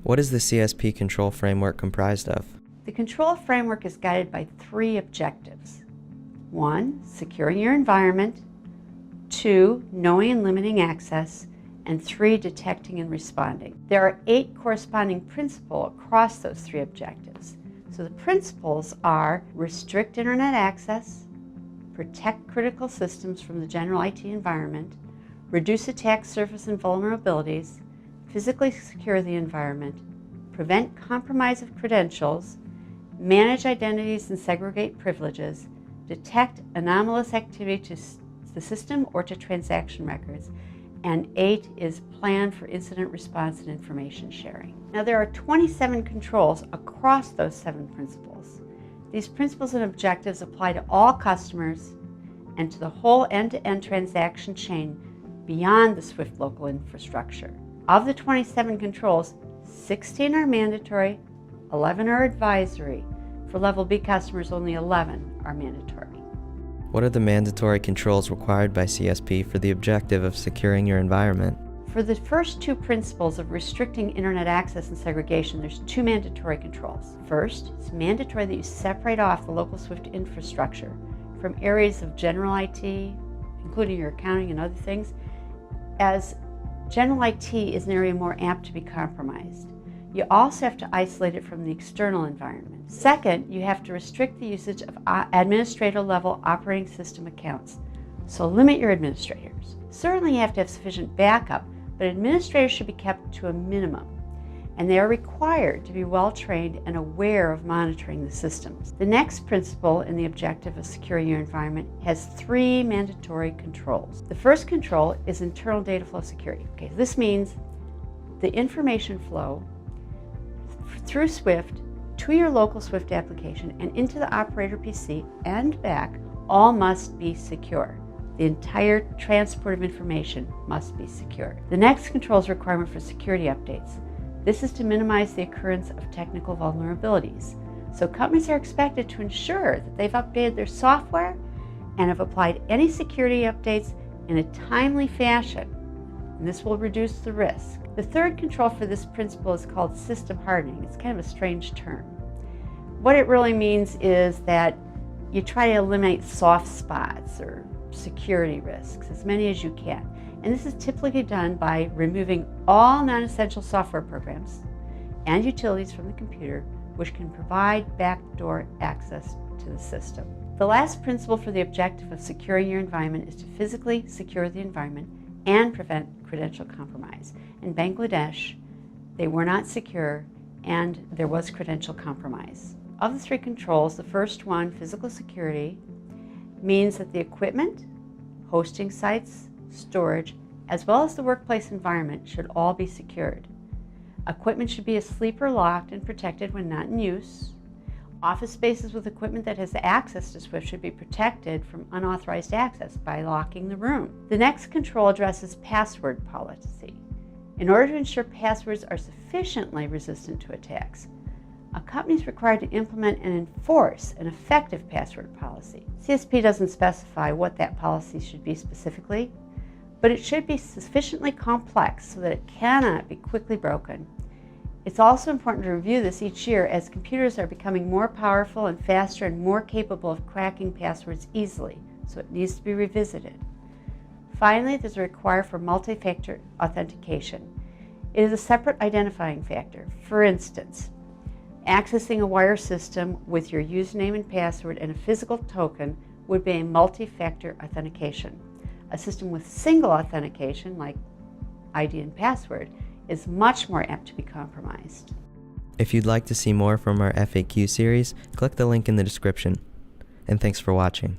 What is the CSP Control Framework comprised of? The control framework is guided by 3 objectives. 1, securing your environment. 2, knowing and limiting access. And 3, detecting and responding. There are 8 corresponding principles across those 3 objectives. So the principles are restrict internet access, protect critical systems from the general IT environment, reduce attack surface and vulnerabilities, physically secure the environment, prevent compromise of credentials, manage identities and segregate privileges, detect anomalous activity to the system or to transaction records, and 8 is plan for incident response and information sharing. Now there are 27 controls across those 7 principles. These principles and objectives apply to all customers and to the whole end-to-end transaction chain beyond the SWIFT local infrastructure. Of the 27 controls, 16 are mandatory, 11 are advisory. For level B customers, only 11 are mandatory. What are the mandatory controls required by CSP for the objective of securing your environment? For the first 2 principles of restricting internet access and segregation, there's 2 mandatory controls. First, it's mandatory that you separate off the local SWIFT infrastructure from areas of general IT, including your accounting and other things, as general IT is an area more apt to be compromised. You also have to isolate it from the external environment. Second, you have to restrict the usage of administrator-level operating system accounts. So limit your administrators. Certainly you have to have sufficient backup, but administrators should be kept to a minimum. And they are required to be well-trained and aware of monitoring the systems. The next principle in the objective of securing your environment has 3 mandatory controls. The first control is internal data flow security. Okay, this means the information flow through SWIFT to your local SWIFT application and into the operator PC and back all must be secure. The entire transport of information must be secure. The next control is a requirement for security updates. This is to minimize the occurrence of technical vulnerabilities. So companies are expected to ensure that they've updated their software and have applied any security updates in a timely fashion. And this will reduce the risk. The third control for this principle is called system hardening. It's kind of a strange term. What it really means is that you try to eliminate soft spots or security risks, as many as you can. And this is typically done by removing all non-essential software programs and utilities from the computer, which can provide backdoor access to the system. The last principle for the objective of securing your environment is to physically secure the environment and prevent credential compromise. In Bangladesh, they were not secure and there was credential compromise. Of the 3 controls, the first one, physical security, means that the equipment, hosting sites, storage, as well as the workplace environment should all be secured. Equipment should be asleep or locked and protected when not in use. Office spaces with equipment that has access to SWIFT should be protected from unauthorized access by locking the room. The next control addresses password policy. In order to ensure passwords are sufficiently resistant to attacks, a company is required to implement and enforce an effective password policy. CSP doesn't specify what that policy should be specifically, but it should be sufficiently complex so that it cannot be quickly broken. It's also important to review this each year as computers are becoming more powerful and faster and more capable of cracking passwords easily, so it needs to be revisited. Finally, there's a requirement for multi-factor authentication. It is a separate identifying factor. For instance, accessing a wire system with your username and password and a physical token would be a multi-factor authentication. A system with single authentication, like ID and password, is much more apt to be compromised. If you'd like to see more from our FAQ series, click the link in the description. And thanks for watching.